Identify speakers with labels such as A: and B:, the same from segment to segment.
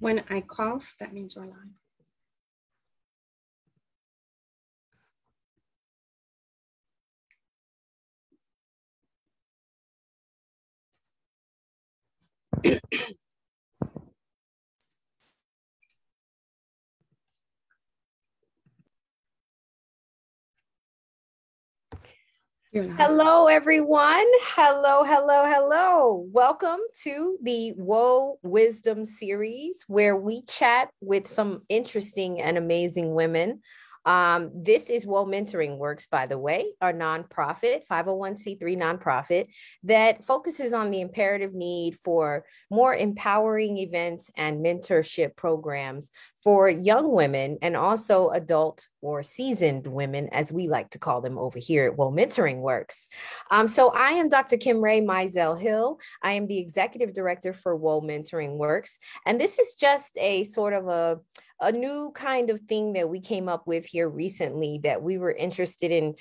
A: When I cough, that means we're live.
B: Hello, everyone. Hello. Welcome to the Whoa Wisdom series, where we chat with some interesting and amazing women. This is Whoa Mentoring Works, by the way, our nonprofit, 501c3 nonprofit that focuses on the imperative need for more empowering events and mentorship programs for young women and also adult or seasoned women, as we like to call them over here at Whoa Mentoring Works. So I am Dr. Kim Ray Mizell Hill. I am the executive director for Whoa Mentoring Works. And this is just a sort of a new kind of thing that we came up with here recently that we were interested in,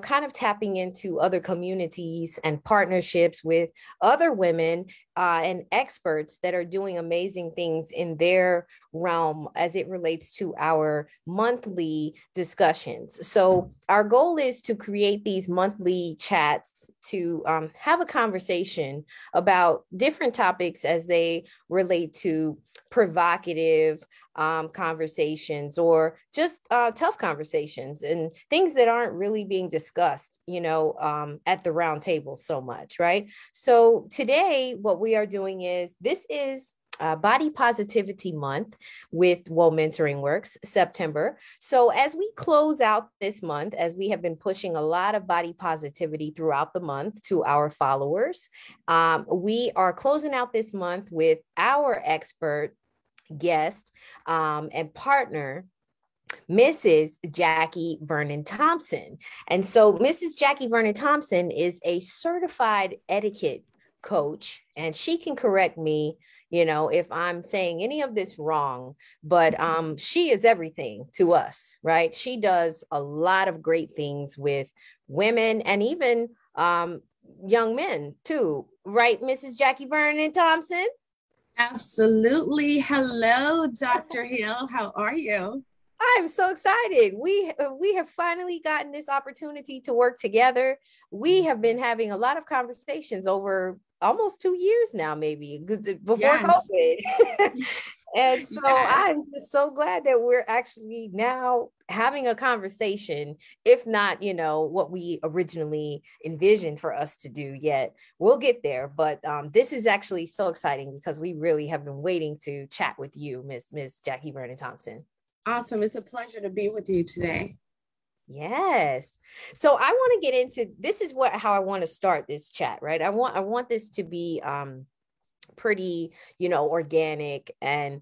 B: kind of tapping into other communities and partnerships with other women and experts that are doing amazing things in their realm as it relates to our monthly discussions. So our goal is to create these monthly chats to have a conversation about different topics as they relate to provocative conversations or just tough conversations and things that aren't really being discussed, at the round table so much, right? So today, what we are doing is this is Body Positivity Month with Whoa Mentoring Works, September. So as we close out this month, as we have been pushing a lot of body positivity throughout the month to our followers, we are closing out this month with our expert guest and partner, Mrs. Jackie Vernon Thompson. And so Mrs. Jackie Vernon Thompson is a certified etiquette coach, and she can correct me, if I'm saying any of this wrong, but she is everything to us, right? She does a lot of great things with women and even young men too, right, Mrs. Jackie Vernon Thompson?
A: Absolutely. Hello, Dr. Hill. How are you?
B: I'm so excited. We have finally gotten this opportunity to work together. We have been having a lot of conversations over almost 2 years now, maybe before COVID. And so I'm just so glad that we're actually now having a conversation, if not, what we originally envisioned for us to do yet. We'll get there. But this is actually so exciting because we really have been waiting to chat with you, Miss Jackie Vernon Thompson.
A: Awesome. It's a pleasure to be with you today.
B: Yes. So I want to get into, this is how I want to start this chat, right? I want this to be pretty, organic and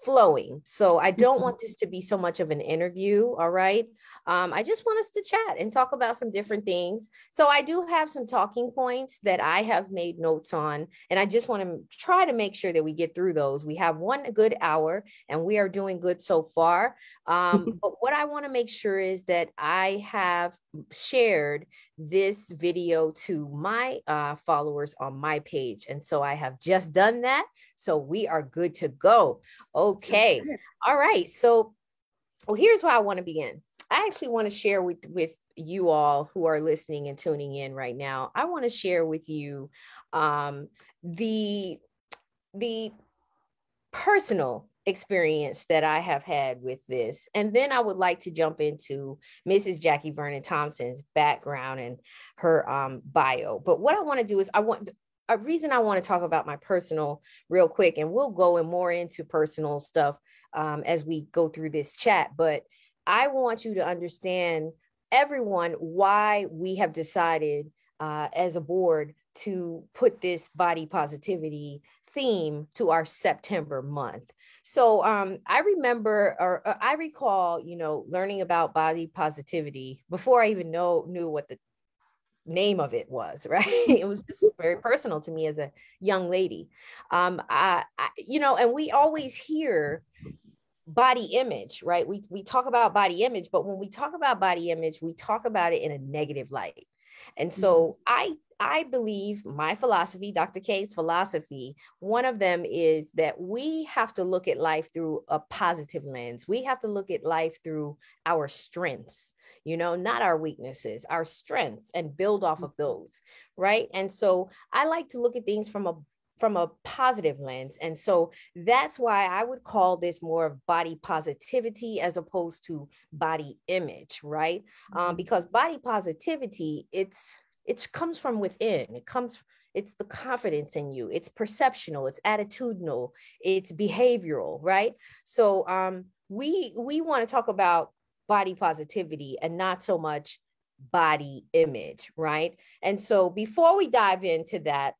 B: flowing. So I don't want this to be so much of an interview. All right. I just want us to chat and talk about some different things. So I do have some talking points that I have made notes on, and I just want to try to make sure that we get through those. We have one good hour and we are doing good so far. But what I want to make sure is that I have shared this video to my followers on my page. And so I have just done that. So we are good to go. Okay. All right. So here's where I want to begin. I actually want to share with you all who are listening and tuning in right now. I want to share with you the personal experience that I have had with this. And then I would like to jump into Mrs. Jackie Vernon Thompson's background and her bio. But what I want to do is a reason I want to talk about my personal real quick, and we'll go more into personal stuff as we go through this chat. But I want you to understand, everyone, why we have decided as a board to put this body positivity theme to our September month. So I recall, learning about body positivity before I even knew what the name of it was, right? It was just very personal to me as a young lady. And we always hear body image, right? We talk about body image, but when we talk about body image, we talk about it in a negative light. And so I I believe my philosophy, Dr. K's philosophy, one of them is that we have to look at life through a positive lens. We have to look at life through our strengths, not our weaknesses, our strengths, and build off of those, right? And so I like to look at things from a positive lens. And so that's why I would call this more of body positivity as opposed to body image, right? Because body positivity, it comes from within. It's the confidence in you. It's perceptional, it's attitudinal, it's behavioral, right? So we want to talk about body positivity and not so much body image, right? And so before we dive into that,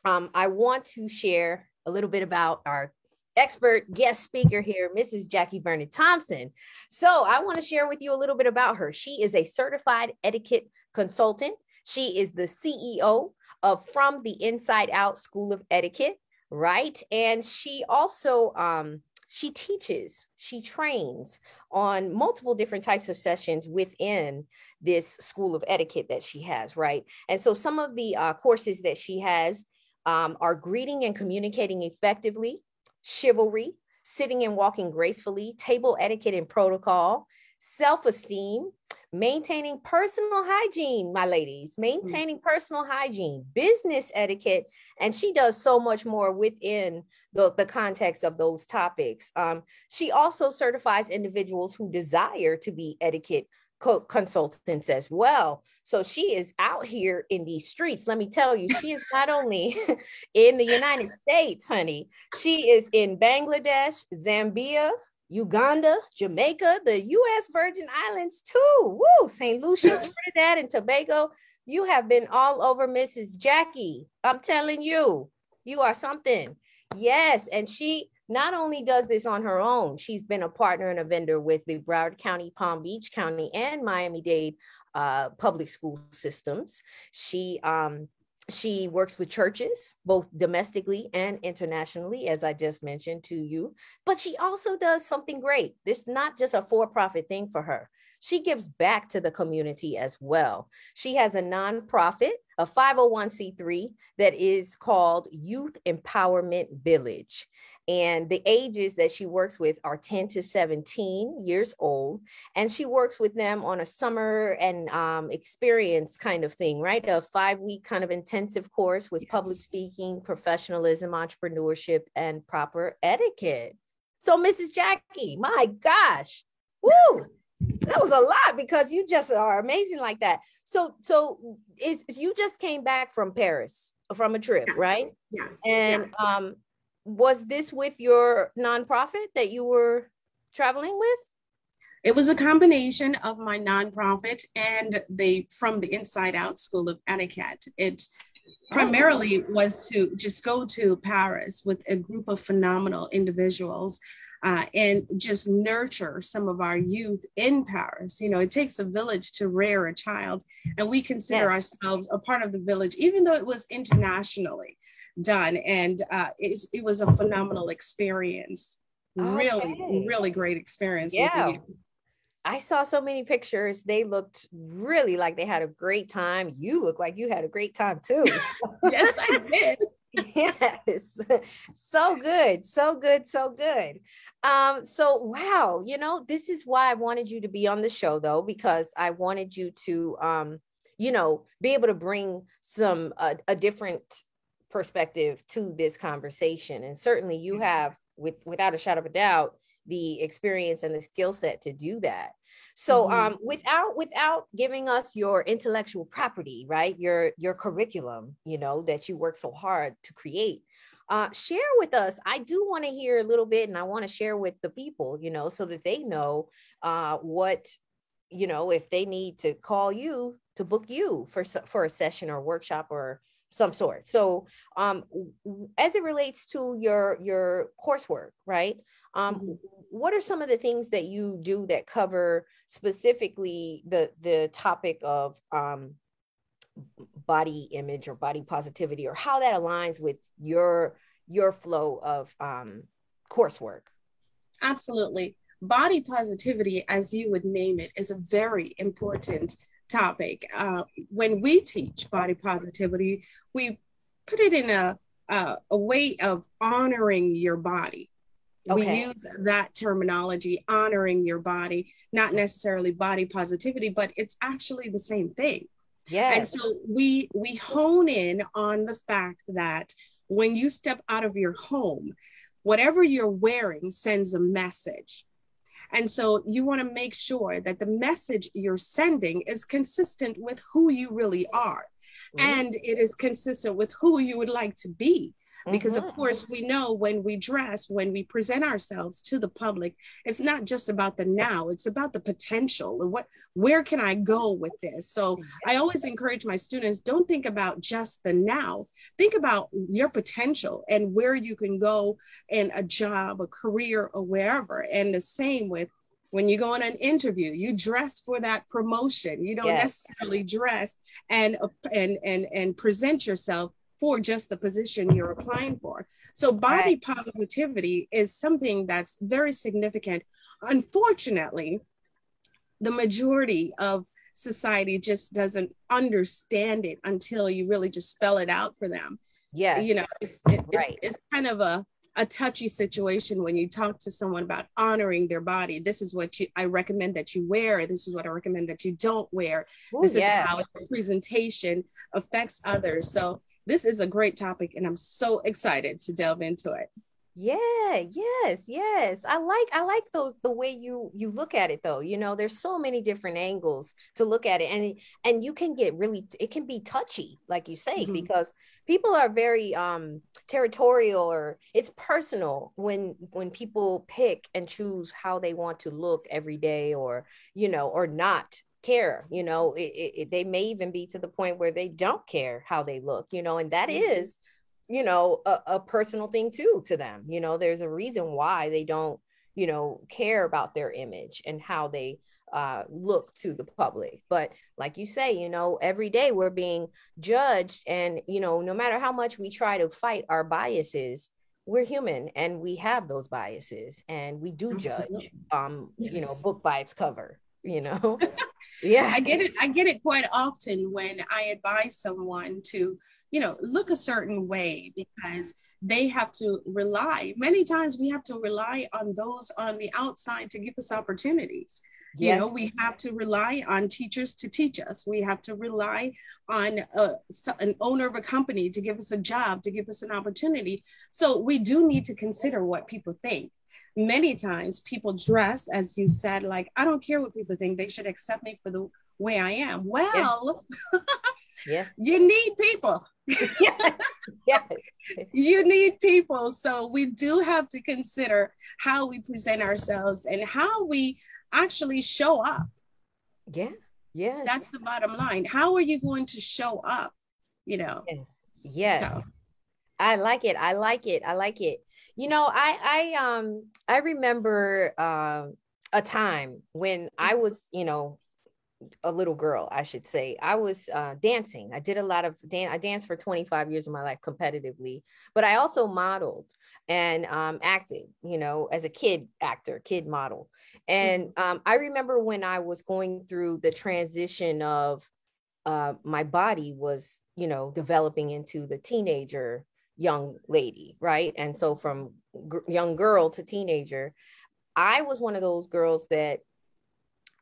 B: I want to share a little bit about our expert guest speaker here, Mrs. Jackie Vernon Thompson. So I want to share with you a little bit about her. She is a certified etiquette consultant. She is the CEO of From the Inside Out School of Etiquette, right? And she also, she teaches, she trains on multiple different types of sessions within this school of etiquette that she has, right? And so some of the courses that she has are greeting and communicating effectively, chivalry, sitting and walking gracefully, table etiquette and protocol, self-esteem, maintaining personal hygiene, my ladies, maintaining personal hygiene, business etiquette, and she does so much more within the context of those topics. She also certifies individuals who desire to be etiquette consultants as well. So she is out here in these streets. Let me tell you, she is not only in the United States, honey, she is in Bangladesh, Zambia, Uganda, Jamaica, the U.S. Virgin Islands too. Woo! St. Lucia, Trinidad, and Tobago. You have been all over, Mrs. Jackie. I'm telling you, you are something. Yes, and she not only does this on her own, she's been a partner and a vendor with the Broward County, Palm Beach County, and Miami-Dade public school systems. She works with churches, both domestically and internationally, as I just mentioned to you. But she also does something great. This is not just a for-profit thing for her. She gives back to the community as well. She has a nonprofit, a 501c3 that is called Youth Empowerment Village. And the ages that she works with are 10 to 17 years old. And she works with them on a summer and experience kind of thing, right? A 5-week kind of intensive course with public speaking, professionalism, entrepreneurship, and proper etiquette. So Mrs. Jackie, my gosh, woo! That was a lot because you just are amazing like that. So you just came back from Paris from a trip, right?
A: Yes.
B: And was this with your nonprofit that you were traveling with?
A: It was a combination of my nonprofit and From the Inside Out School of Etiquette. It primarily was to just go to Paris with a group of phenomenal individuals and just nurture some of our youth in Paris. You know, it takes a village to rear a child, and we consider ourselves a part of the village, even though it was internationally done. And it was a phenomenal experience. Really great experience with the youth.
B: I saw so many pictures. They looked really like they had a great time. You look like you had a great time too.
A: Yes, I did.
B: Yes. So good. So good. So good. So wow, you know, this is why I wanted you to be on the show though, because I wanted you to, you know, be able to bring some, a different perspective to this conversation. And certainly you have, without a shadow of a doubt, the experience and the skill set to do that. So without giving us your intellectual property, right? Your curriculum, you know, that you work so hard to create. Share with us. I do want to hear a little bit, and I want to share with the people, you know, so that they know what, you know, if they need to call you to book you for a session or workshop or some sort. So as it relates to your coursework, right? What are some of the things that you do that cover specifically the topic of body image or body positivity, or how that aligns with your flow of coursework?
A: Absolutely. Body positivity, as you would name it, is a very important topic. When we teach body positivity, we put it in a way of honoring your body. We use that terminology, honoring your body, not necessarily body positivity, but it's actually the same thing. Yeah. And so we hone in on the fact that when you step out of your home, whatever you're wearing sends a message. And so you want to make sure that the message you're sending is consistent with who you really are. And it is consistent with who you would like to be. Because of course, we know when we dress, when we present ourselves to the public, it's not just about the now, it's about the potential and where can I go with this? So I always encourage my students, don't think about just the now, think about your potential and where you can go in a job, a career, or wherever. And the same with when you go on an interview, you dress for that promotion. You don't necessarily dress and present yourself for just the position you're applying for. So body positivity is something that's very significant. Unfortunately, the majority of society just doesn't understand it until you really just spell it out for them. Yeah, you know, it's kind of a touchy situation when you talk to someone about honoring their body. This is what I recommend that you wear. This is what I recommend that you don't wear. This is how your presentation affects others. So this is a great topic and I'm so excited to delve into it.
B: Yeah, yes. I like the way you look at it though. You know, there's so many different angles to look at it, and you can get it can be touchy, like you say, because people are very territorial, or it's personal when people pick and choose how they want to look every day, or or not care. They may even be to the point where they don't care how they look, and that is a personal thing too to them. There's a reason why they don't care about their image and how they look to the public. But like you say, every day we're being judged, and no matter how much we try to fight our biases, we're human and we have those biases, and we do judge book by its cover. Yeah,
A: I get it quite often when I advise someone to look a certain way, because they have to many times we have to rely on those on the outside to give us opportunities. We have to rely on teachers to teach us. We have to rely on an owner of a company to give us a job, to give us an opportunity. So we do need to consider what people think. Many times people dress, as you said, like, I don't care what people think. They should accept me for the way I am. Well, you need people. You need people. So we do have to consider how we present ourselves and how we actually show up.
B: Yes.
A: That's the bottom line. How are you going to show up?
B: Yes. So. I like it. I remember a time when I was, a little girl, I should say. I was dancing. I did a lot of I danced for 25 years of my life competitively, but I also modeled and acted, as a kid model. And I remember when I was going through the transition of my body was, developing into the teenager young lady, right? And so from young girl to teenager, I was one of those girls that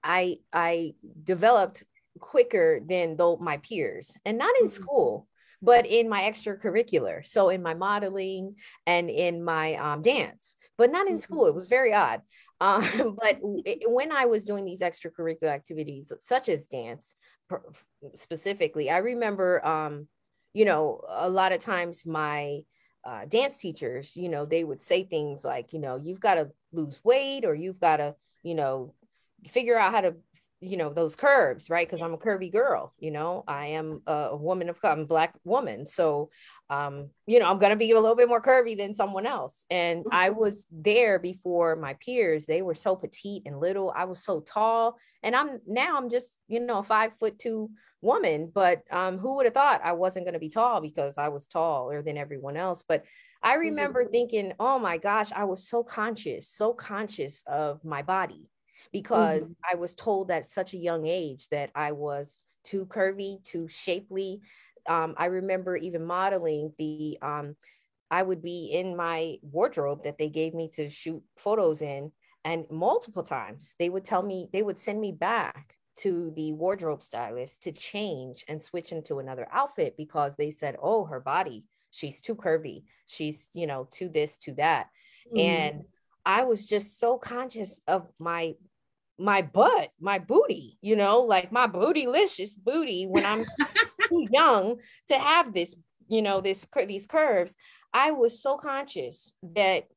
B: I developed quicker than my peers, and not in school, but in my extracurricular. So in my modeling and in my dance, but not in school. It was very odd. But when I was doing these extracurricular activities, such as dance specifically, I remember, a lot of times my dance teachers, they would say things like, you've got to lose weight, or you've got to, figure out how to, those curves, right? Because I'm a curvy girl, I am a woman I'm a Black woman. So, I'm going to be a little bit more curvy than someone else. And I was there before my peers. They were so petite and little. I was so tall. And I'm just, a 5'2" woman. But who would have thought I wasn't going to be tall, because I was taller than everyone else. But I remember thinking, oh my gosh, I was so conscious of my body. because I was told at such a young age that I was too curvy, too shapely. I remember even modeling I would be in my wardrobe that they gave me to shoot photos in. And multiple times they would send me back to the wardrobe stylist to change and switch into another outfit because they said, oh, her body, she's too curvy. She's, too this, too that. And I was just so conscious of my butt, my booty, like my bootylicious booty when I'm too young to have this, these curves. I was so conscious that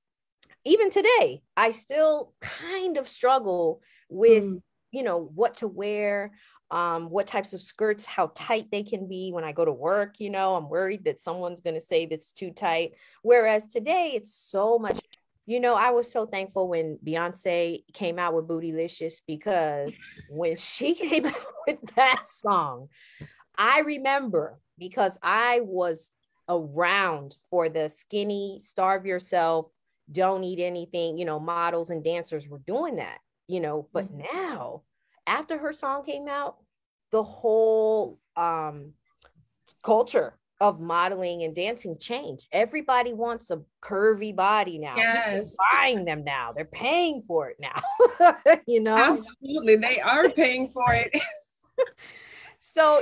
B: even today, I still kind of struggle with, what to wear, what types of skirts, how tight they can be when I go to work. I'm worried that someone's going to say that's too tight. Whereas today it's so much, I was so thankful when Beyonce came out with Bootylicious, because when she came out with that song, I remember, because I was around for the skinny, starve yourself, don't eat anything, models and dancers were doing that, but now after her song came out, the whole culture of modeling and dancing changed. Everybody wants a curvy body now.
A: Yes.
B: People are buying them now. They're paying for it now.
A: Absolutely. They are paying for it.
B: So,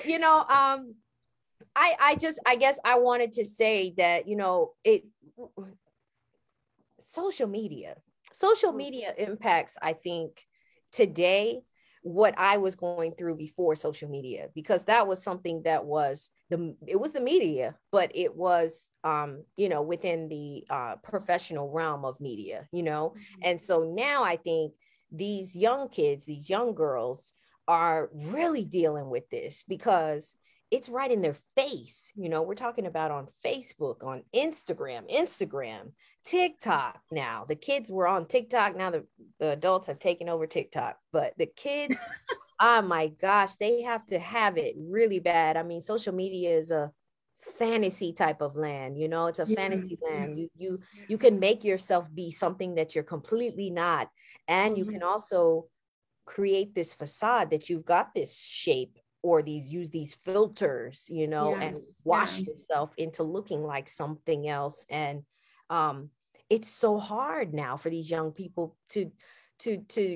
B: I guess I wanted to say that, social media impacts, I think, today what I was going through before social media, because that was something that it was the media, but it was, within the professional realm of media, and so now I think these young kids, these young girls are really dealing with this because it's right in their face. We're talking about on Facebook, on Instagram, TikTok. Now the kids were on TikTok. Now the adults have taken over TikTok, but the kids, oh my gosh, they have to have it really bad. I mean, social media is a fantasy type of land. It's a fantasy land. You can make yourself be something that you're completely not. And you can also create this facade that you've got this shape, or use these filters, and wash yourself into looking like something else. And it's so hard now for these young people to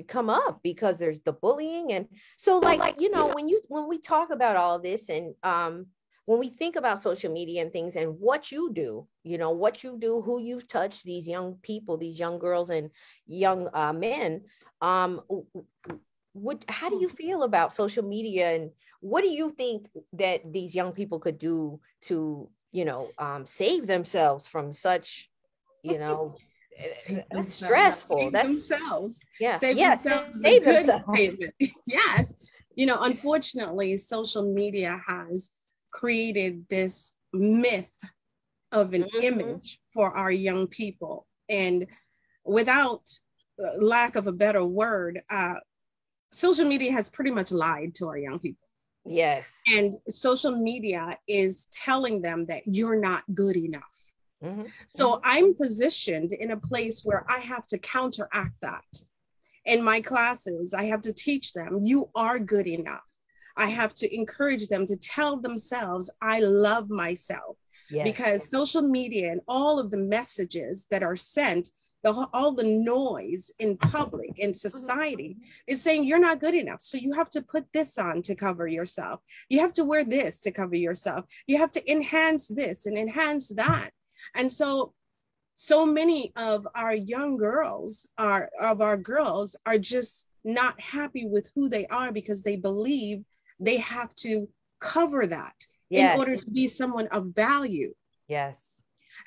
B: come up, because there's the bullying. And so when we talk about all of this, and when we think about social media and things and what you do, who you've touched, these young people, these young girls and young men, how do you feel about social media, and what do you think that these young people could do to, save themselves from such, stressful?
A: Save themselves.
B: Yeah.
A: Save themselves is a good statement. Yes. Unfortunately, social media has created this myth of an image for our young people. And without lack of a better word, social media has pretty much lied to our young people.
B: Yes.
A: And social media is telling them that you're not good enough. So I'm positioned in a place where I have to counteract that. In my classes, I have to teach them, you are good enough. I have to encourage them to tell themselves, I love myself. Yes. Because social media and all of the messages that are sent, all the noise in public, in society, is saying you're not good enough. So you have to put this on to cover yourself. You have to wear this to cover yourself. You have to enhance this and enhance that. And so many of our young girls are just not happy with who they are, because they believe they have to cover that in order to be someone of value.
B: Yes.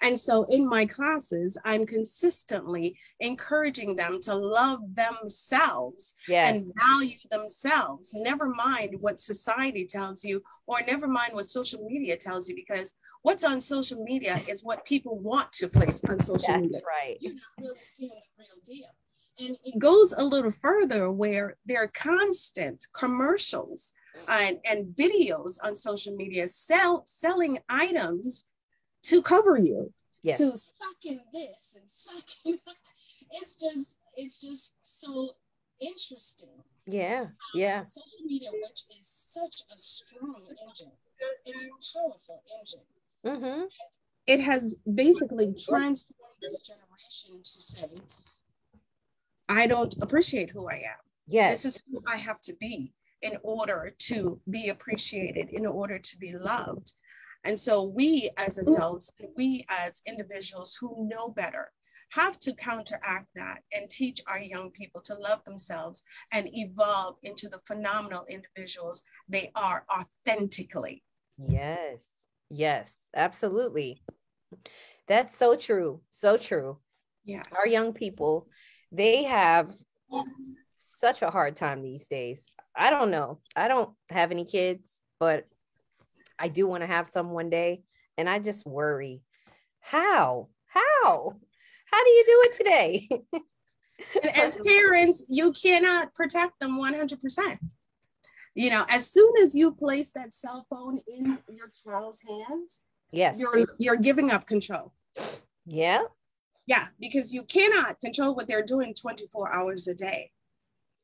A: And so in my classes, I'm consistently encouraging them to love themselves and value themselves. Never mind what society tells you, or never mind what social media tells you, because what's on social media is what people want to place on social media.
B: Right.
A: You're not really seeing the real deal. And it goes a little further, where there are constant commercials and videos on social media selling items to cover you, to suck in this and suck in that. It's just so interesting.
B: Yeah. Yeah.
A: Social media, which is such a strong engine, it's a powerful engine.
B: Mm-hmm.
A: It has basically transformed this generation to say, I don't appreciate who I am.
B: Yes.
A: This is who I have to be in order to be appreciated, in order to be loved. And so we as adults, we as individuals who know better, have to counteract that and teach our young people to love themselves and evolve into the phenomenal individuals they are authentically.
B: Yes. Yes, absolutely. That's so true. So true.
A: Yes.
B: Our young people, they have such a hard time these days. I don't know. I don't have any kids, but I do want to have some one day. And I just worry, how do you do it today?
A: And as parents, you cannot protect them 100%. You know, as soon as you place that cell phone in your child's hands,
B: yes,
A: you're giving up control.
B: Yeah.
A: Yeah, because you cannot control what they're doing 24 hours a day.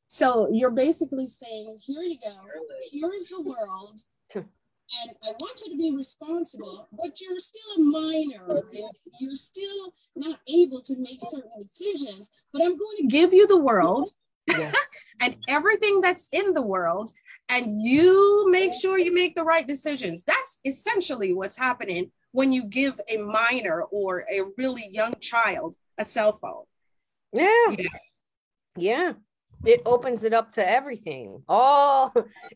A: So you're basically saying, here you go, here is the world, and I want you to be responsible, but you're still a minor and you're still not able to make certain decisions, but I'm going to give you the world and everything that's in the world, and you make sure you make the right decisions. That's essentially what's happening when you give a minor or a really young child a cell phone.
B: Yeah. It opens it up to everything.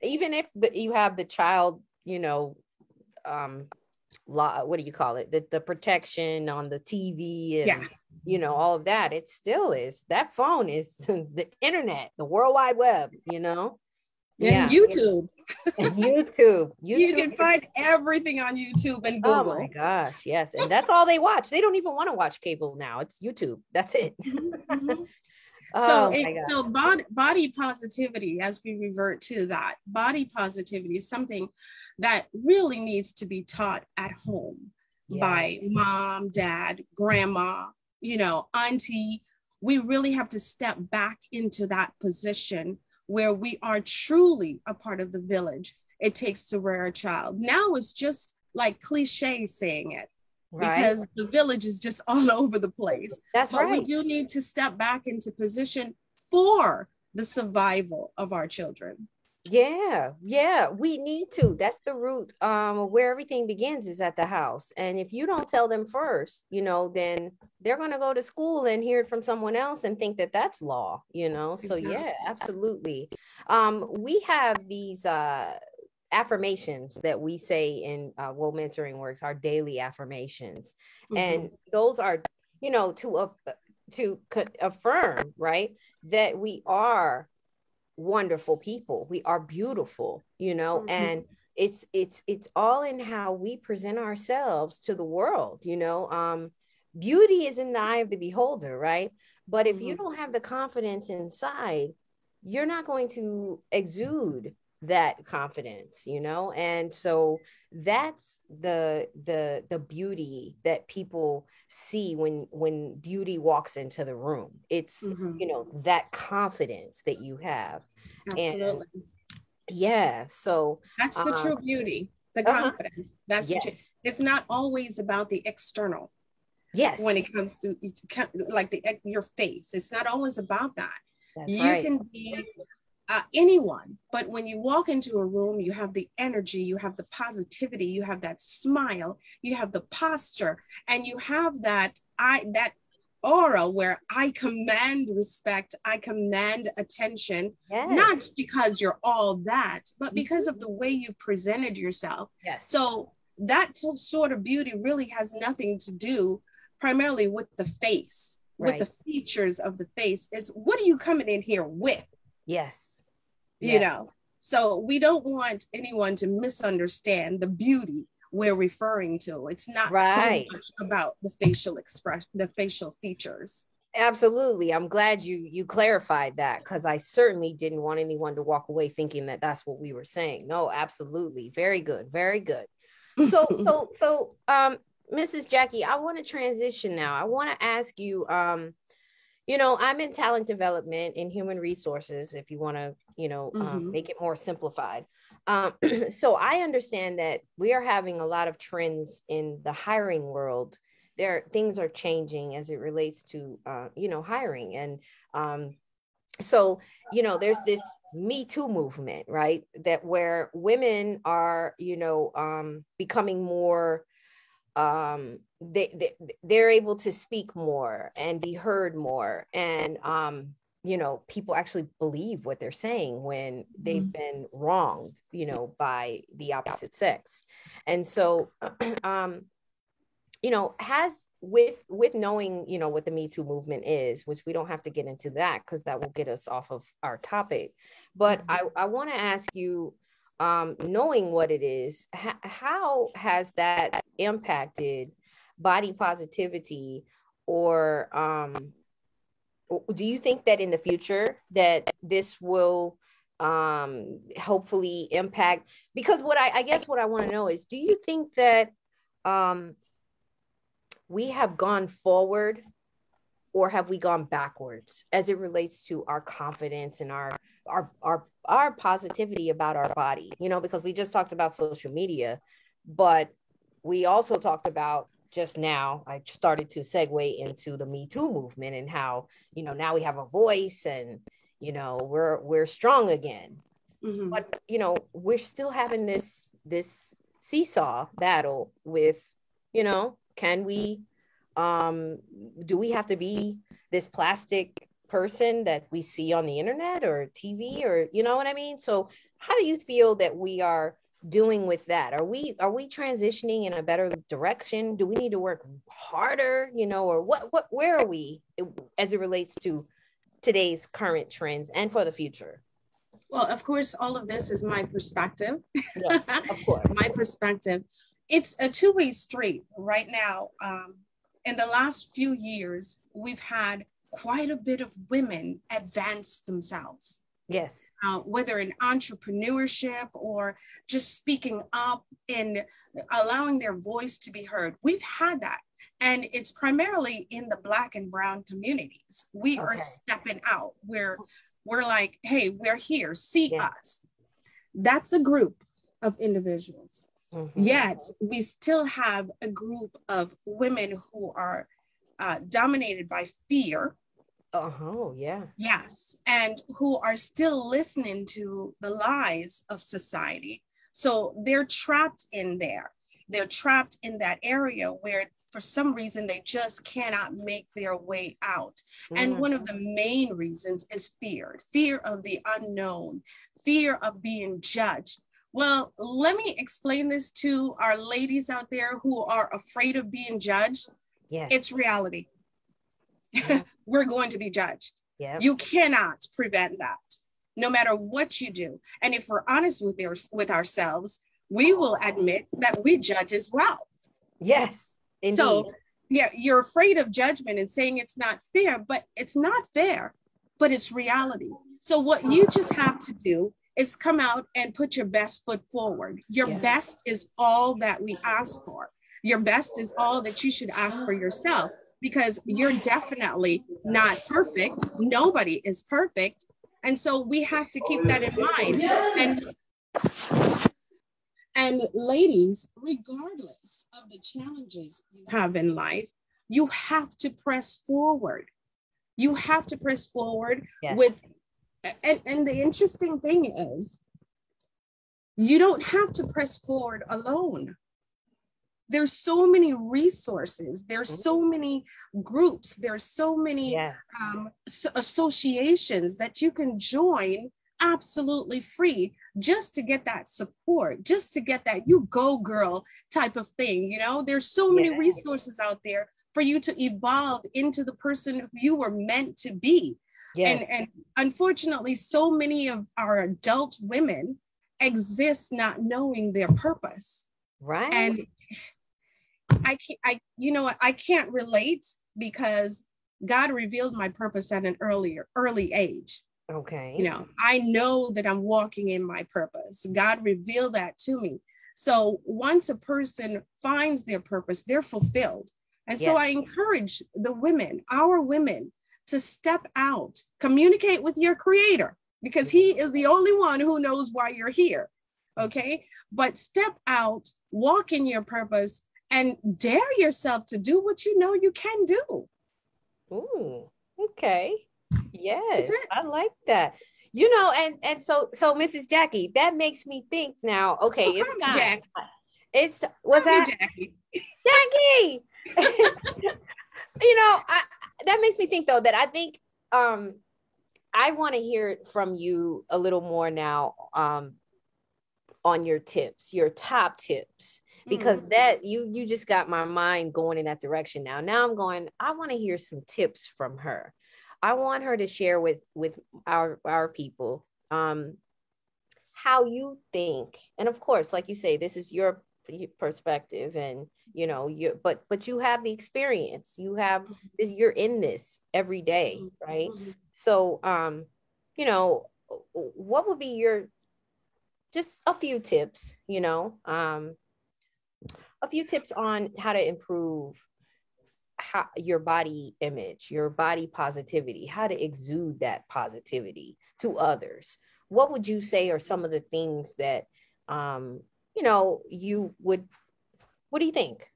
B: Even if you have the child, you know, what do you call it? The protection on the TV and, you know, all of that. It still is. That phone is the internet, the World Wide Web, you know?
A: And YouTube.
B: YouTube.
A: You can find everything on YouTube and Google.
B: Oh my gosh, yes. And that's all they watch. They don't even want to watch cable now. It's YouTube. That's it.
A: Mm-hmm. So body positivity, as we revert to that, body positivity is something that really needs to be taught at home by mom, dad, grandma, you know, auntie. We really have to step back into that position where we are truly a part of the village it takes to rear a child. Now it's just like cliche saying it. Because the village is just all over the place.
B: But
A: we do need to step back into position for the survival of our children.
B: Yeah, we need to. That's the root where everything begins, is at the house. And if you don't tell them first, you know, then they're going to go to school and hear it from someone else and think that that's law, you know. Exactly. So yeah, absolutely. We have these affirmations that we say in Woe Mentoring Works, our daily affirmations. And those are, you know, to affirm, right, that we are wonderful people. We are beautiful, you know, and it's all in how we present ourselves to the world, you know. Beauty is in the eye of the beholder, right? But if you don't have the confidence inside, you're not going to exude that confidence, you know. And so that's the beauty that people see when beauty walks into the room. It's you know, that confidence that you have.
A: Absolutely.
B: And so
A: that's the true beauty, the confidence. That's it's not always about the external. When it comes to like your face, it's not always about that. You can be anyone, but when you walk into a room, you have the energy, you have the positivity, you have that smile, you have the posture, and you have that aura where I command respect, I command attention, not because you're all that, but because of the way you presented yourself. So that sort of beauty really has nothing to do primarily with the face, with the features of the face. Is what are you coming in here with? You know, so we don't want anyone to misunderstand the beauty we're referring to. It's not so much about the facial expression, the facial features.
B: Absolutely. I'm glad you clarified that, because I certainly didn't want anyone to walk away thinking that that's what we were saying. No, absolutely. Very good. Very good. So Mrs. Jackie, I want to transition now. I want to ask you, I'm in talent development in human resources, if you want to, make it more simplified. So I understand that we are having a lot of trends in the hiring world. Things are changing as it relates to, hiring. And so, there's this Me Too movement, right? That where women are, becoming more, they're able to speak more and be heard more. And, people actually believe what they're saying when they've been wronged, by the opposite sex. And so, has with knowing, what the Me Too movement is, which we don't have to get into that because that will get us off of our topic. But I want to ask you, knowing what it is, how has that impacted body positivity, or do you think that in the future that this will hopefully impact? Because what I guess what I want to know is, do you think that we have gone forward, or have we gone backwards as it relates to our confidence and our positivity about our body? Because we just talked about social media, but we also talked about just now, I started to segue into the Me Too movement and how, now we have a voice and, we're strong again. But, we're still having this seesaw battle with, can we, do we have to be this plastic person that we see on the internet or TV, or, you know what I mean? So how do you feel that we are doing with that? Are we transitioning in a better direction? Do we need to work harder, or where are we as it relates to today's current trends and for the future?
A: Well, of course, all of this is my perspective.
B: Yes, of course.
A: My perspective. It's a two-way street right now. In the last few years, we've had quite a bit of women advance themselves.
B: Yes.
A: Whether in entrepreneurship or just speaking up and allowing their voice to be heard. We've had that. And it's primarily in the Black and brown communities. We are stepping out. We're like, hey, we're here. See us. That's a group of individuals. Yet we still have a group of women who are dominated by fear. Yes. And who are still listening to the lies of society. So they're trapped in there. They're trapped in that area where for some reason they just cannot make their way out. And one of the main reasons is fear of the unknown, fear of being judged. Well, let me explain this to our ladies out there who are afraid of being judged.
B: Yes.
A: It's reality. We're going to be judged.
B: Yep.
A: You cannot prevent that, no matter what you do. And if we're honest with ourselves, we will admit that we judge as well.
B: Yes, indeed.
A: So, yeah, you're afraid of judgment and saying it's not fair, but it's not fair, but it's reality. So what you just have to do is come out and put your best foot forward. Your best is all that we ask for. Your best is all that you should ask for yourself, because you're definitely not perfect. Nobody is perfect. And so we have to keep that in mind. And ladies, regardless of the challenges you have in life, you have to press forward. You have to press forward with, and the interesting thing is, you don't have to press forward alone. There's so many resources. There's so many groups. There's so many associations that you can join absolutely free, just to get that support, just to get that you go girl type of thing. There's so many resources out there for you to evolve into the person who you were meant to be. Yes. And unfortunately, so many of our adult women exist not knowing their purpose.
B: Right.
A: And I can't relate, because God revealed my purpose at an early age.
B: Okay.
A: I know that I'm walking in my purpose. God revealed that to me. So once a person finds their purpose, they're fulfilled. And so I encourage the women, our women, to step out, communicate with your creator, because he is the only one who knows why you're here. Okay. But step out, walk in your purpose, and dare yourself to do what you know you can do.
B: Ooh, okay. Yes, I like that. You know, and so Mrs. Jackie, that makes me think now, okay, it's time.
A: Jack.
B: It's what's that?
A: Jackie.
B: Jackie. You know, that makes me think though that I think I want to hear from you a little more now on your tips, your top tips, because that you just got my mind going in that direction now. Now I'm going, I want to hear some tips from her. I want her to share with our people how you think. And of course, like you say, this is your perspective, and you know, but you have the experience, you have this, you're in this every day, right? So you know, what would be your, just a few tips, you know, a few tips on how to improve your body image, your body positivity, how to exude that positivity to others. What would you say are some of the things that, you know, you would, what do you think?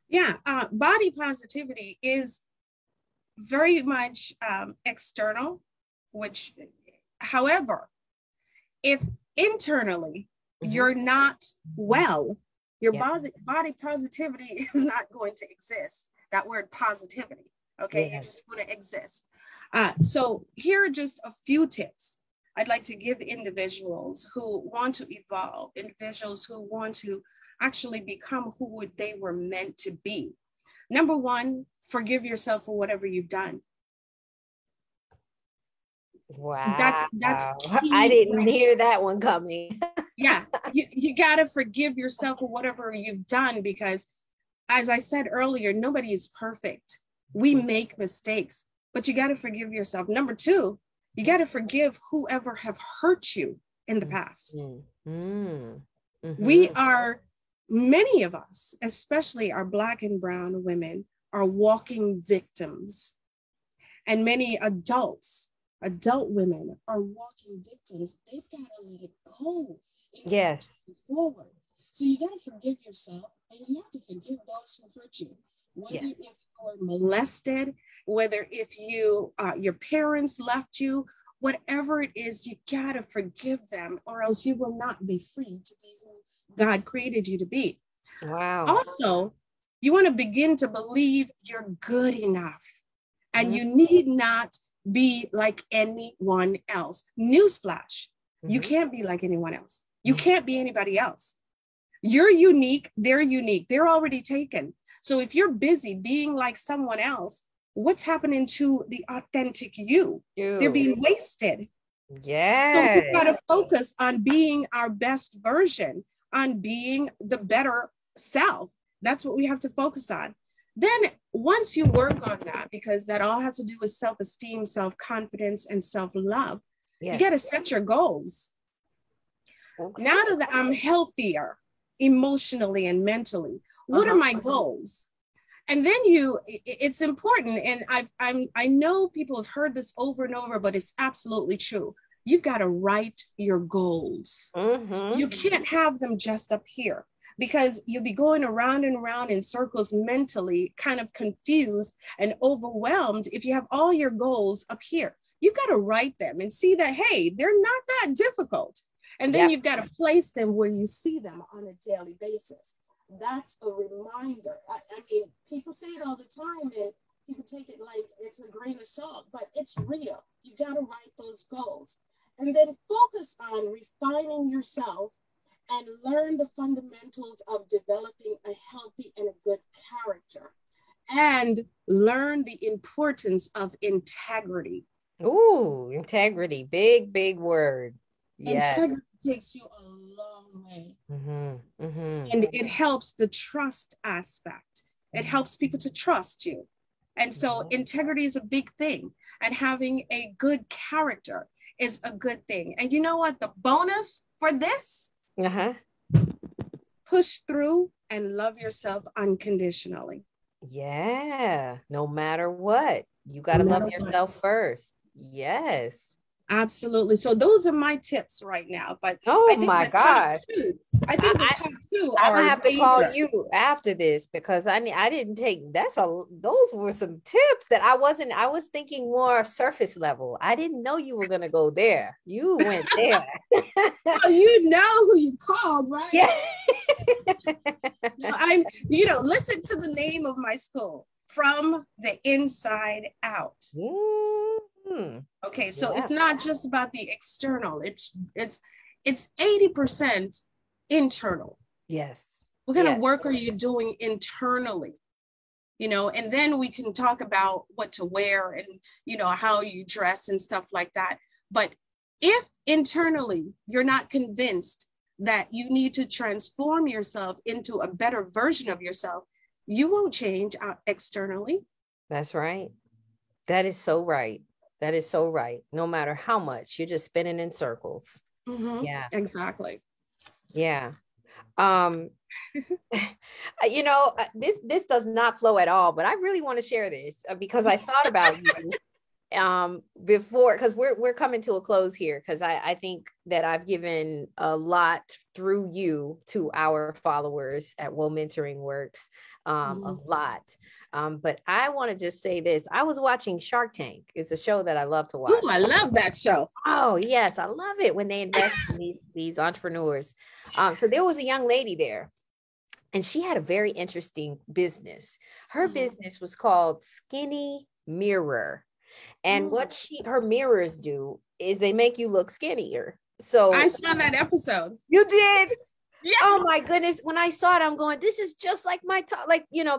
A: Yeah, body positivity is very much external, which, however, if internally you're not well, your body positivity is not going to exist. That word positivity, okay, it's just going to exist. So here are just a few tips I'd like to give individuals who want to evolve, individuals who want to actually become who they were meant to be. Number one, forgive yourself for whatever you've done.
B: Wow.
A: That's key.
B: I didn't hear that one coming.
A: Yeah, you got to forgive yourself for whatever you've done, because as I said earlier, nobody is perfect. We make mistakes, but you got to forgive yourself. Number two, you got to forgive whoever have hurt you in the past. We are, many of us, especially our Black and brown women, are walking victims. And many adult women are walking victims. They've got to let it go. Yes. Forward. So you got to forgive yourself, and you have to forgive those who hurt you. Whether if you were molested, whether if you your parents left you, whatever it is, you got to forgive them, or else you will not be free to be who God created you to be. Wow. Also, you want to begin to believe you're good enough, and you need not be like anyone else. Newsflash, you can't be like anyone else. You can't be anybody else. You're unique. They're unique. They're already taken. So if you're busy being like someone else, what's happening to the authentic you? They're being wasted. Yeah. So we got to focus on being our best version, on being the better self. That's what we have to focus on. Then once you work on that, because that all has to do with self-esteem, self-confidence, and self-love, you got to set your goals. Now that I'm healthier emotionally and mentally, what are my goals? And then it's important. And I know people have heard this over and over, but it's absolutely true. You've got to write your goals. You can't have them just up here, because you'll be going around and around in circles mentally, kind of confused and overwhelmed if you have all your goals up here. You've got to write them and see that, hey, they're not that difficult. And then you've got to place them where you see them on a daily basis. That's a reminder. I mean, people say it all the time, and people take it like it's a grain of salt, but it's real. You got to write those goals. And then focus on refining yourself and learn the fundamentals of developing a healthy and a good character. And learn the importance of integrity.
B: Ooh, integrity. Big, big word. Yes.
A: Integrity takes you a long way. And it helps the trust aspect. It helps people to trust you. And so integrity is a big thing. And having a good character is a good thing. And you know what? The bonus for this? Push through and love yourself unconditionally.
B: Yeah, no matter what. You got to
A: no
B: love
A: matter what.
B: yourself first. Yes.
A: Absolutely. So those are my tips right now. But
B: Oh
A: I think
B: my
A: the top
B: gosh.
A: two, I think the top two
B: I'm gonna
A: are
B: have to call
A: major.
B: you after this because I didn't take those were some tips that I was thinking more surface level. I didn't know you were gonna go there. You went there.
A: Well, you know who you called, right?
B: Yeah.
A: So listen to the name of my school, From the Inside Out.
B: Mm-hmm.
A: Okay, so it's not just about the external. It's 80% internal.
B: Yes.
A: What kind of work are you doing internally? And then we can talk about what to wear and, how you dress and stuff like that. But if internally you're not convinced that you need to transform yourself into a better version of yourself, you won't change externally.
B: That's right. That is so right. That is so right. No matter how much, you're just spinning in circles.
A: Mm-hmm.
B: Yeah.
A: Exactly.
B: Yeah. This does not flow at all, but I really want to share this because I thought about you before, because we're coming to a close here, because I think that I've given a lot through you to our followers at Woe Mentoring Works, a lot. But I want to just say this. I was watching Shark Tank. It's a show that I love to watch.
A: Oh, I love that show.
B: Oh, yes. I love it when they invest in these entrepreneurs. So there was a young lady there, and she had a very interesting business. Her business was called Skinny Mirror. And what her mirrors do is they make you look skinnier. So
A: I saw that episode.
B: You did?
A: Yes.
B: Oh my goodness. When I saw it, I'm going, this is just like my talk,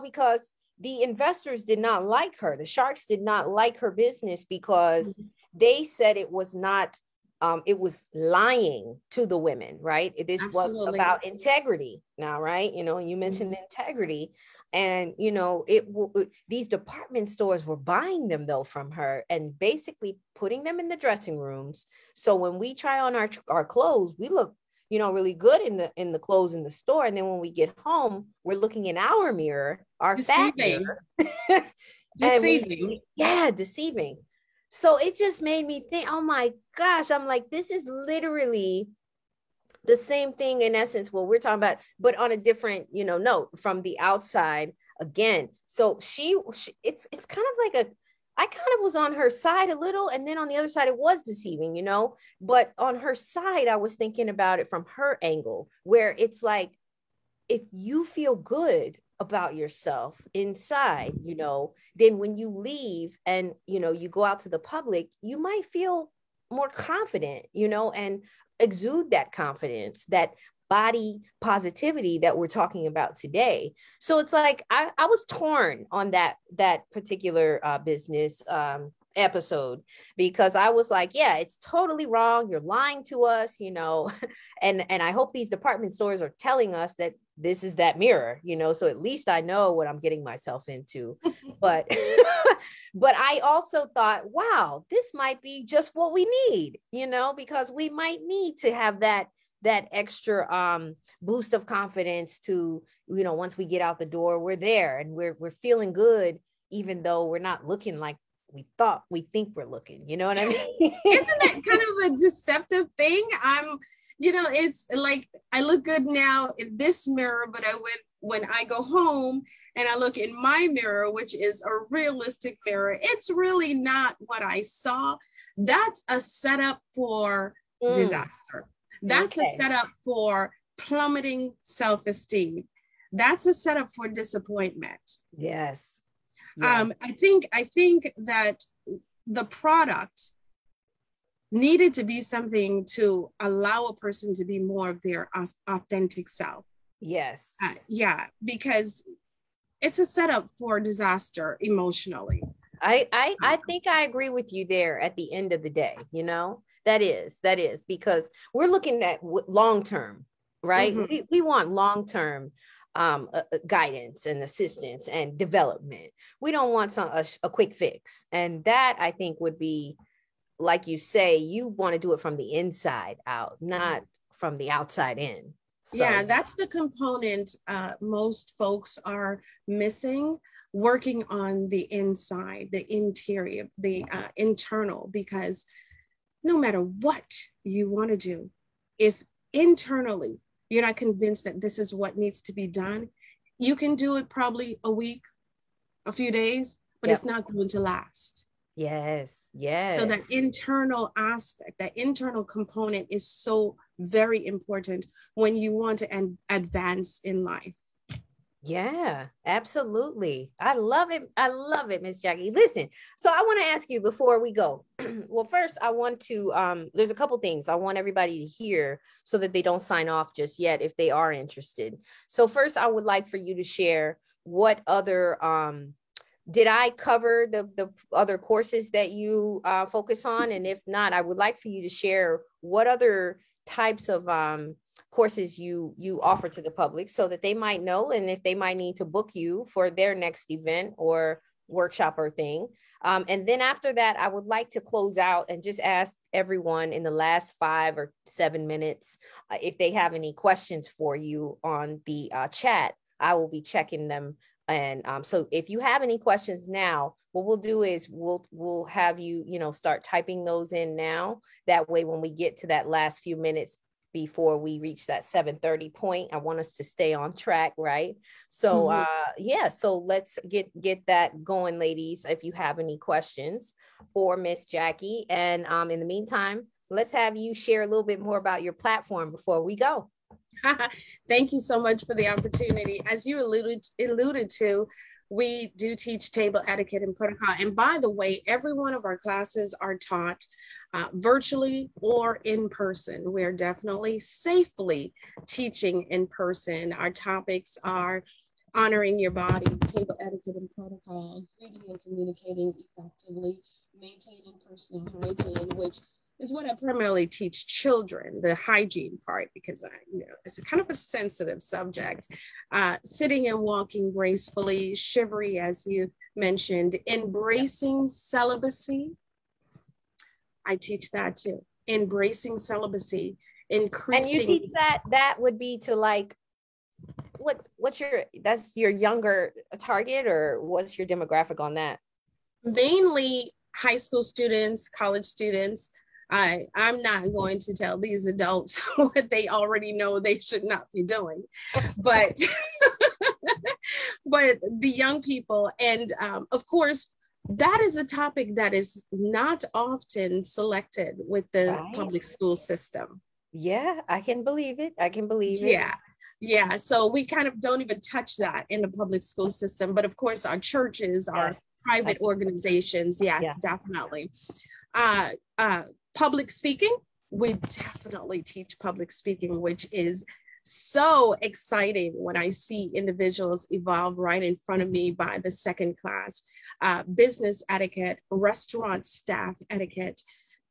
B: because the investors did not like her. The sharks did not like her business because they said it was not, it was lying to the women, right? This was about integrity now, right? You mentioned integrity, and these department stores were buying them though from her and basically putting them in the dressing rooms. So when we try on our clothes, we look really good in the clothes in the store. And then when we get home, we're looking in our mirror, our fat mirror.
A: Deceiving.
B: Deceiving. So it just made me think, oh my gosh, I'm like, this is literally the same thing in essence, what we're talking about, but on a different, note from the outside again. So it's kind of like I kind of was on her side a little, and then on the other side, it was deceiving, but on her side, I was thinking about it from her angle, where it's like, if you feel good about yourself inside, then when you leave and, you go out to the public, you might feel more confident, and exude that confidence, that body positivity that we're talking about today. So it's like I was torn on that particular business episode, because I was like, yeah, it's totally wrong. You're lying to us, and I hope these department stores are telling us that this is that mirror, so at least I know what I'm getting myself into. But but I also thought, wow, this might be just what we need, because we might need to have that extra boost of confidence to, once we get out the door, we're there and we're feeling good, even though we're not looking like we think we're looking, you know what I mean?
A: Isn't that kind of a deceptive thing? It's like I look good now in this mirror, but when I go home and I look in my mirror, which is a realistic mirror, it's really not what I saw. That's a setup for disaster. That's a setup for plummeting self-esteem. That's a setup for disappointment.
B: Yes.
A: I think that the product needed to be something to allow a person to be more of their authentic self.
B: Yes.
A: Because it's a setup for disaster emotionally.
B: I think I agree with you there at the end of the day, that is because we're looking at long-term, right? We want long-term guidance and assistance and development. We don't want a quick fix. And that, I think, would be, like you say, you want to do it from the inside out, not from the outside in. So.
A: Yeah, that's the component most folks are missing working on the inside, the interior, the internal, because no matter what you want to do, if internally you're not convinced that this is what needs to be done, you can do it probably a week, a few days, but it's not going to last.
B: Yes, yes.
A: So that internal aspect, that internal component is so very important when you want to advance in life.
B: Yeah, absolutely. I love it. I love it, Miss Jackie. Listen, so I want to ask you before we go. Well, first I want to, there's a couple things I want everybody to hear so that they don't sign off just yet if they are interested. So first I would like for you to share what other, did I cover the other courses that you focus on? And if not, I would like for you to share what other types of courses you offer to the public so that they might know, and if they might need to book you for their next event or workshop or thing. And then after that, I would like to close out and just ask everyone in the last 5 or 7 minutes if they have any questions for you on the chat. I will be checking them. And so if you have any questions now, what we'll do is we'll have you, start typing those in now. That way, when we get to that last few minutes before we reach that 7:30 point, I want us to stay on track, right? So so let's get that going, ladies, if you have any questions for Miss Jackie. And in the meantime, let's have you share a little bit more about your platform before we go.
A: Thank you so much for the opportunity. As you alluded to, we do teach table etiquette and protocol. And by the way, every one of our classes are taught virtually or in person. We're definitely safely teaching in person. Our topics are honoring your body, table etiquette and protocol, greeting and communicating effectively, maintaining personal hygiene, which is what I primarily teach children, the hygiene part, because it's a kind of a sensitive subject. Sitting and walking gracefully, chivalry, as you mentioned, embracing celibacy. I teach that too. Embracing celibacy, increasing.
B: And you teach that would be to like, that's your younger target, or what's your demographic on that?
A: Mainly high school students, college students. I'm not going to tell these adults what they already know they should not be doing, but but the young people. And of course, that is a topic that is not often selected with the public school system.
B: Yeah, I can believe it. Yeah.
A: So we kind of don't even touch that in the public school system. But of course, our churches, our private organizations, definitely. Public speaking, we definitely teach public speaking, which is so exciting when I see individuals evolve right in front of me by the second class. Business etiquette, restaurant staff etiquette,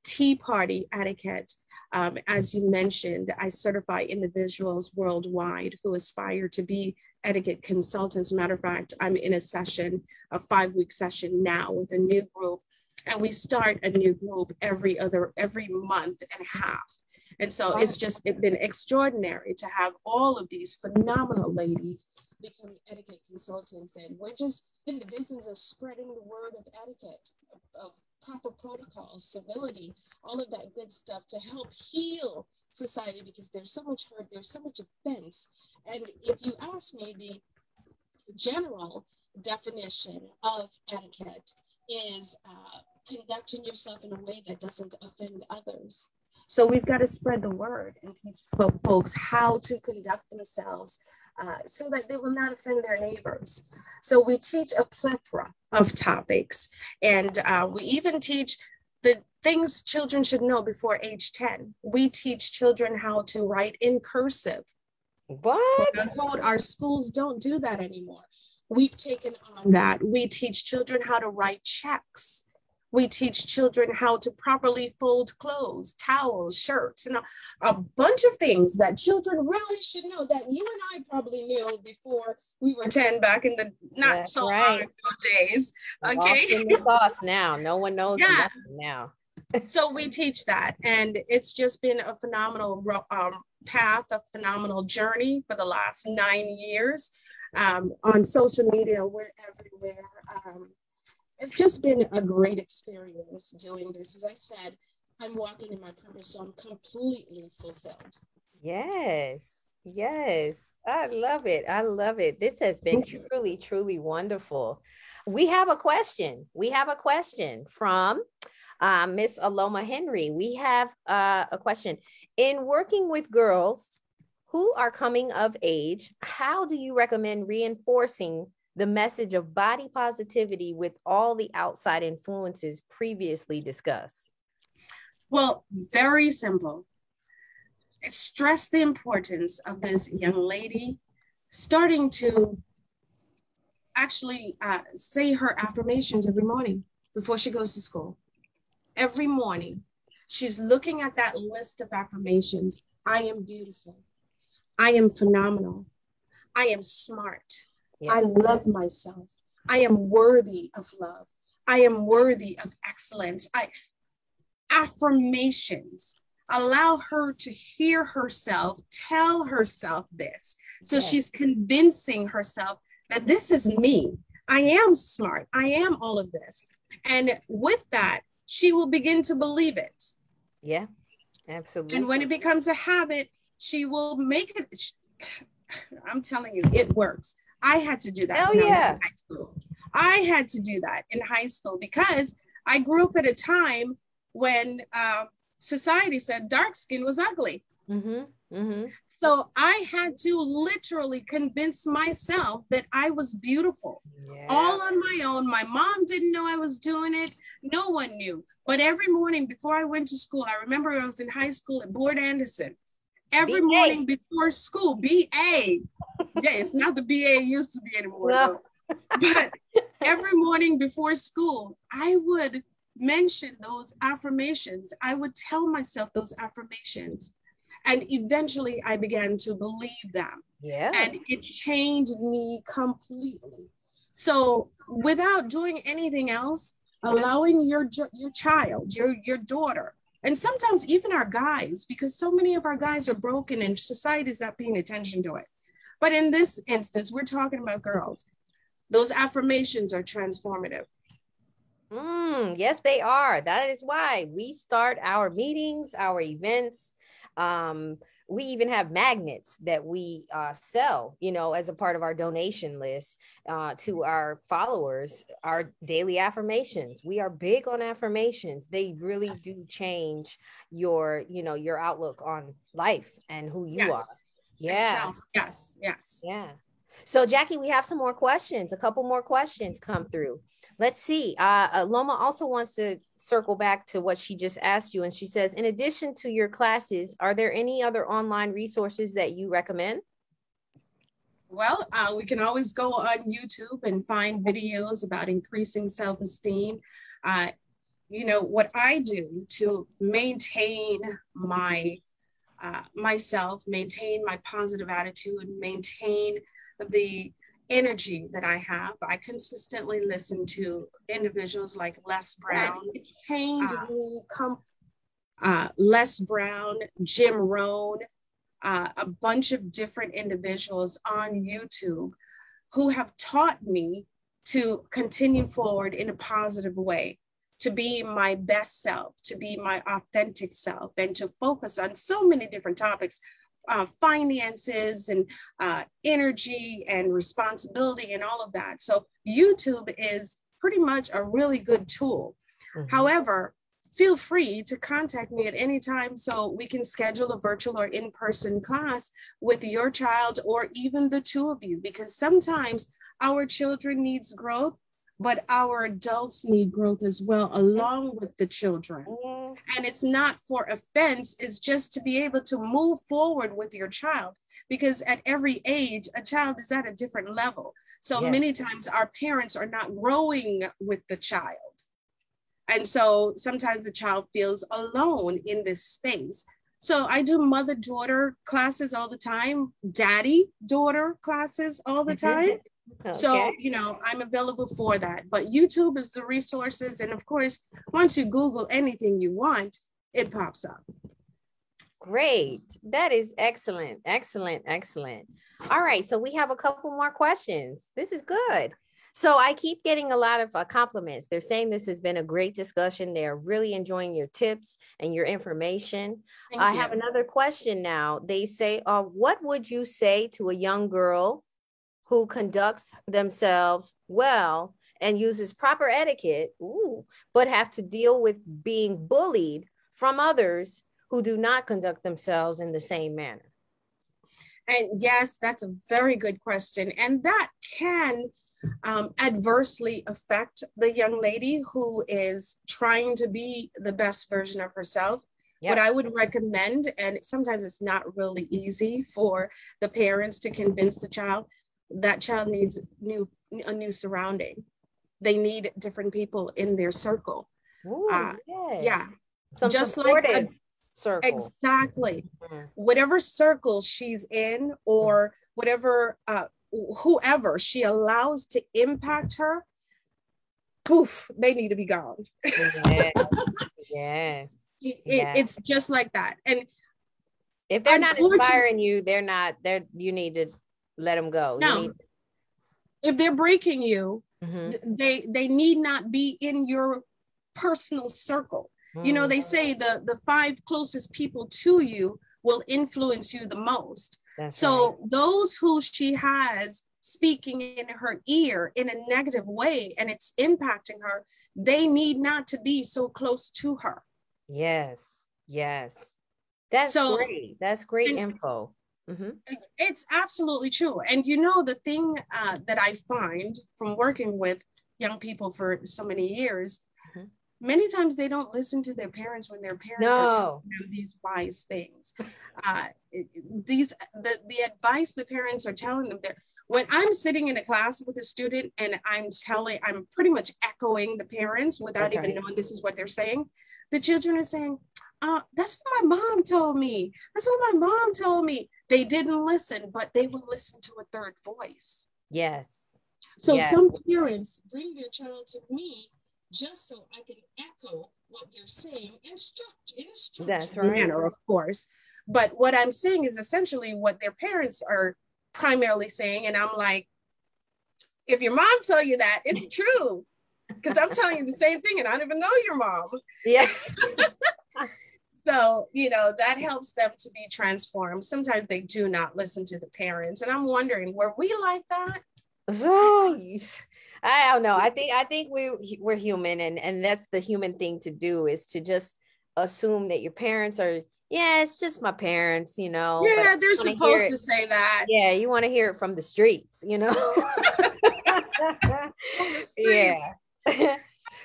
A: tea party etiquette. As you mentioned, I certify individuals worldwide who aspire to be etiquette consultants. Matter of fact, I'm in a 5-week session now with a new group. And we start a new group every month and a half. And so it's been extraordinary to have all of these phenomenal ladies become etiquette consultants. And we're just in the business of spreading the word of etiquette, of proper protocols, civility, all of that good stuff to help heal society, because there's so much hurt, there's so much offense. And if you ask me, the general definition of etiquette is conducting yourself in a way that doesn't offend others. So we've got to spread the word and teach folks how to conduct themselves so that they will not offend their neighbors. So we teach a plethora of topics, and we even teach the things children should know before age 10. We teach children how to write in cursive.
B: What?
A: Quote, unquote, our schools don't do that anymore. We've taken on that. We teach children how to write checks. We teach children how to properly fold clothes, towels, shirts, a bunch of things that children really should know, that you and I probably knew before we were 10 back in the long ago days. Okay.
B: Lost in the sauce now. No one knows nothing now.
A: So we teach that, and it's just been a phenomenal path, a phenomenal journey for the last 9 years. on social media, we're everywhere. It's just been a great experience doing this. As I said, I'm walking in my purpose, so I'm completely fulfilled.
B: Yes. Yes. I love it. I love it. This has been truly, truly wonderful. We have a question. We have a question from Miss Aloma Henry. We have a question. In working with girls who are coming of age, how do you recommend reinforcing the message of body positivity with all the outside influences previously discussed?
A: Well, very simple. Stress the importance of this young lady starting to actually say her affirmations every morning before she goes to school. Every morning, she's looking at that list of affirmations. I am beautiful. I am phenomenal. I am smart. Yes. I love myself. I am worthy of love. I am worthy of excellence. Affirmations allow her to hear herself, tell herself this. So yes. She's convincing herself that this is me. I am smart. I am all of this. And with that, she will begin to believe it.
B: Yeah, absolutely.
A: And when it becomes a habit, she will make it. I'm telling you, it works. I had to do that when I was in high school. I had to do that in high school because I grew up at a time when society said dark skin was ugly. Mm-hmm. Mm-hmm. So I had to literally convince myself that I was beautiful, all on my own. My mom didn't know I was doing it. No one knew. But every morning before I went to school, I remember I was in high school at Board Anderson. Every BA. Morning before school, BA. Yeah, it's not the BA it used to be anymore. No. But every morning before school, I would mention those affirmations. I would tell myself those affirmations. And eventually I began to believe them. Yeah. And it changed me completely. So without doing anything else, allowing your child, your daughter, and sometimes even our guys, because so many of our guys are broken and society's not paying attention to it. But in this instance, we're talking about girls. Those affirmations are transformative.
B: Yes, they are. That is why we start our meetings, our events. We even have magnets that we sell, as a part of our donation list to our followers, our daily affirmations. We are big on affirmations. They really do change your outlook on life and who you are. Yeah.
A: Yes.
B: Yeah. So Jackie, we have some more questions, a couple more questions come through. Let's see. Loma also wants to circle back to what she just asked you. And she says, in addition to your classes, are there any other online resources that you recommend?
A: Well, we can always go on YouTube and find videos about increasing self-esteem. What I do to maintain my myself, maintain my positive attitude, maintain the energy that I have. I consistently listen to individuals like Les Brown, Les Brown, Jim Rohn, a bunch of different individuals on YouTube who have taught me to continue forward in a positive way, to be my best self, to be my authentic self, and to focus on so many different topics. Finances and energy and responsibility and all of that. So YouTube is pretty much a really good tool. Mm-hmm. However, feel free to contact me at any time so we can schedule a virtual or in-person class with your child or even the two of you, because sometimes our children needs growth, but our adults need growth as well, along with the children. And it's not for offense, it's just to be able to move forward with your child, because at every age, a child is at a different level. So many times our parents are not growing with the child. And so sometimes the child feels alone in this space. So I do mother-daughter classes all the time, daddy-daughter classes all the time. Okay. So, I'm available for that. But YouTube is the resources. And of course, once you Google anything you want, it pops up.
B: great. That is excellent. Excellent. Excellent. All right. So we have a couple more questions. This is good. So I keep getting a lot of compliments. They're saying this has been a great discussion. They're really enjoying your tips and your information. I have another question now. They say, what would you say to a young girl who conducts themselves well and uses proper etiquette, but have to deal with being bullied from others who do not conduct themselves in the same manner?
A: And yes, that's a very good question. And that can adversely affect the young lady who is trying to be the best version of herself. Yep. What I would recommend, and sometimes it's not really easy for the parents to convince the child, that child needs a new surrounding. They need different people in their circle.
B: Ooh, yes.
A: Yeah.
B: Some
A: just like
B: circle.
A: Exactly. Whatever circle she's in, or whatever whoever she allows to impact her, poof, they need to be gone.
B: Yes.
A: It's just like that. And
B: if they're not inspiring you, you need to let them go.
A: No. If they're breaking you, they need not be in your personal circle. You know, they say the 5 closest people to you will influence you the most. That's so right. Those who she has speaking in her ear in a negative way and it's impacting her, they need not to be so close to her.
B: Yes. That's great. That's great info.
A: It's absolutely true. And you know, the thing that I find from working with young people for so many years, many times they don't listen to their parents when their parents are telling them these wise things. The advice the parents are telling them, when I'm sitting in a class with a student and I'm pretty much echoing the parents without even knowing this is what they're saying. The children are saying, that's what my mom told me. That's what my mom told me. They didn't listen, but they will listen to a third voice.
B: Yes.
A: So some parents bring their child to me just so I can echo what they're saying in a structured manner, of course. But what I'm saying is essentially what their parents are primarily saying. And I'm like, if your mom tell you that, it's true. Because I'm telling you the same thing and I don't even know your mom.
B: Yeah.
A: So, you know, that helps them to be transformed. Sometimes they do not listen to the parents. And I'm wondering, were we like that?
B: I don't know. I think we're human, and that's the human thing to do, is to just assume that your parents are, it's just my parents, you know.
A: Yeah, they're supposed to say that.
B: Yeah, you want to hear it from the streets, you know. Yeah.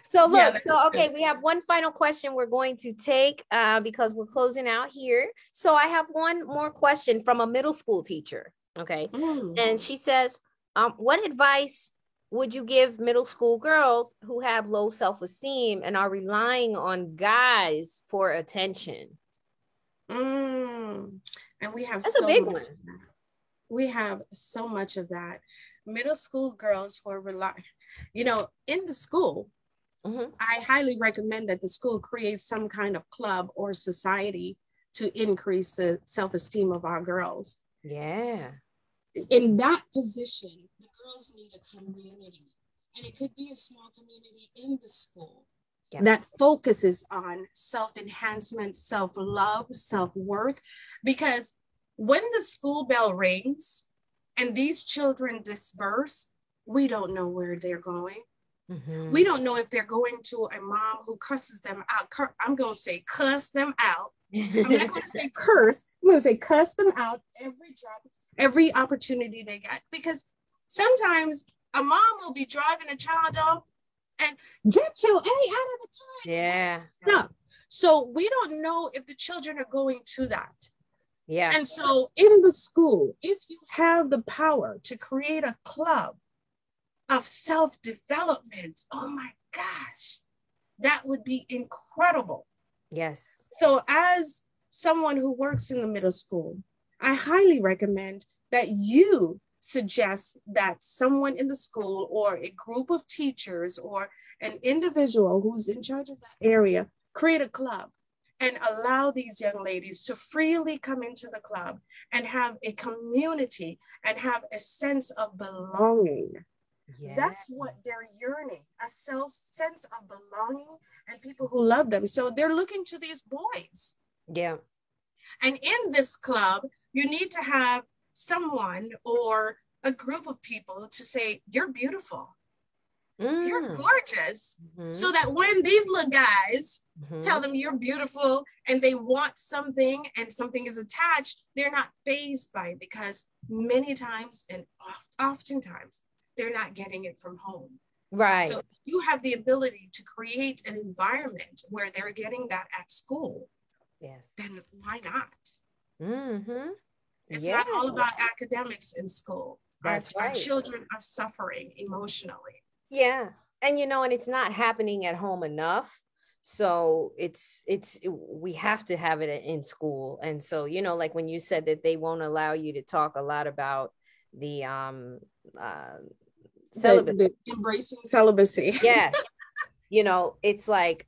B: So look, okay, we have one final question we're going to take because we're closing out here. So I have one more question from a middle school teacher. Okay. And she says, what advice would you give middle school girls who have low self-esteem and are relying on guys for attention?
A: And we have
B: That's a big one.
A: We have so much of that. Middle school girls who are in the school, I highly recommend that the school creates some kind of club or society to increase the self-esteem of our girls.
B: Yeah.
A: In that position, the girls need a community, and it could be a small community in the school that focuses on self-enhancement, self-love, self-worth, because when the school bell rings and these children disperse, we don't know where they're going. We don't know if they're going to a mom who cusses them out. I'm going to say cuss them out. I'm not going to say curse. I'm going to say cuss them out every opportunity they get, because sometimes a mom will be driving a child off and get your A out of the car.
B: Yeah.
A: Stop. So we don't know if the children are going to that.
B: Yeah.
A: And so in the school, if you have the power to create a club of self-development, oh my gosh, that would be incredible.
B: Yes.
A: So as someone who works in the middle school, I highly recommend that you suggest that someone in the school or a group of teachers or an individual who's in charge of that area create a club and allow these young ladies to freely come into the club and have a community and have a sense of belonging. Yeah. That's what they're yearning, a sense of belonging and people who love them. So they're looking to these boys.
B: Yeah.
A: And in this club, you need to have someone or a group of people to say, you're beautiful. You're gorgeous. So that when these little guys tell them you're beautiful and they want something and something is attached, they're not fazed by it, because many times and oftentimes they're not getting it from home.
B: Right. So
A: you have the ability to create an environment where they're getting that at school.
B: Yes.
A: Then why not? It's not all about academics in school.
B: That's right.
A: Our children are suffering emotionally.
B: Yeah. And, and it's not happening at home enough. So we have to have it in school. And so, like when you said that they won't allow you to talk a lot about the celibacy.
A: The embracing celibacy.
B: Yeah. It's like,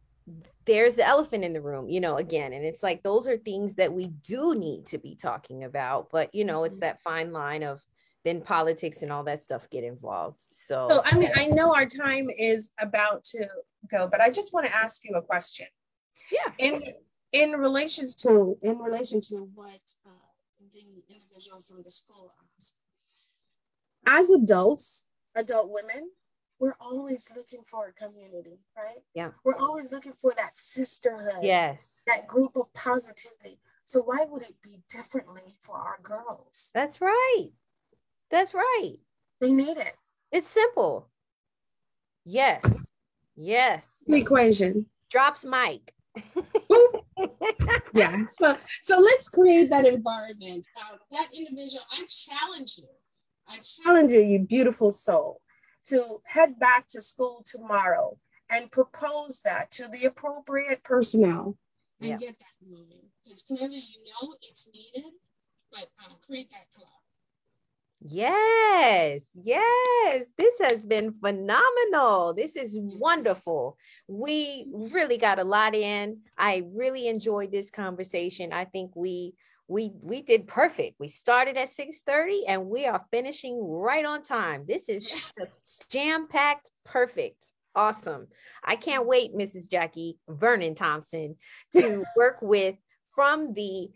B: there's the elephant in the room, again, and it's like, those are things that we do need to be talking about, but it's that fine line of then politics and all that stuff get involved. So
A: I mean, I know our time is about to go, but I just want to ask you a question.
B: Yeah.
A: In relation to what the individual from the school asked, as adult women, we're always looking for a community, right?
B: Yeah.
A: We're always looking for that sisterhood.
B: Yes.
A: That group of positivity. So why would it be differently for our girls?
B: That's right. That's right.
A: They need it.
B: It's simple. Yes. Yes.
A: The equation.
B: Drops mic.
A: Yeah. So let's create that environment. That individual, I challenge you, you beautiful soul, to head back to school tomorrow and propose that to the appropriate personnel and get that moving. Because clearly it's needed, but create that club.
B: Yes. This has been phenomenal. This is wonderful. We really got a lot in. I really enjoyed this conversation. I think we did perfect. We started at 6:30 and we are finishing right on time. This is jam-packed, perfect. Awesome. I can't wait, Mrs. Jackie Vernon Thompson, to work with from the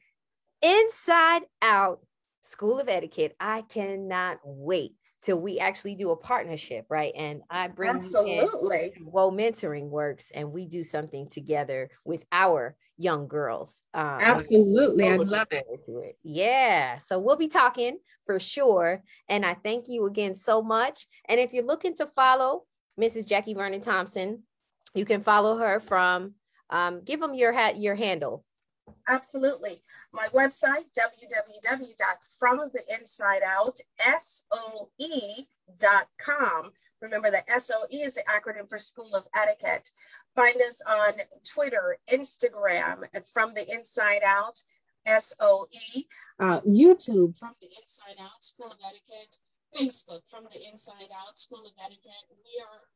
B: inside out School of Etiquette. I cannot wait till we actually do a partnership, right? And I bring
A: absolutely
B: Whoa Mentoring Works, and we do something together with our young girls.
A: Absolutely, I love it.
B: Yeah, so we'll be talking for sure. And I thank you again so much. And if you're looking to follow Mrs. Jackie Vernon Thompson, you can follow her from. Give them your handle.
A: Absolutely. My website, www.fromtheinsideout.soe.com. Remember that SOE is the acronym for School of Etiquette. Find us on Twitter, Instagram, at From the Inside Out, SOE, YouTube, From the Inside Out, School of Etiquette, Facebook, From the Inside Out, School of Etiquette. We are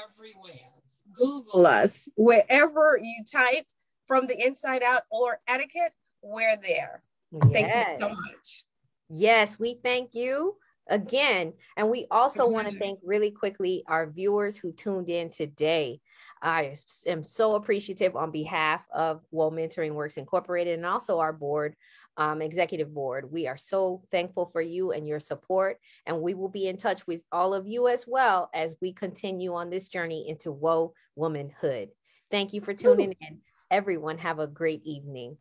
A: everywhere. Google us. Wherever you type From the Inside Out or Etiquette, we're there. Yes. Thank you so much.
B: Yes, we thank you again. And we also want to thank really quickly our viewers who tuned in today. I am so appreciative on behalf of Whoa Mentoring Works Incorporated and also our board, executive board. We are so thankful for you and your support. And we will be in touch with all of you as well as we continue on this journey into Whoa Womanhood. Thank you for tuning in. Everyone have a great evening.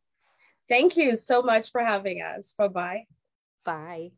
A: Thank you so much for having us. Bye-bye.
B: Bye.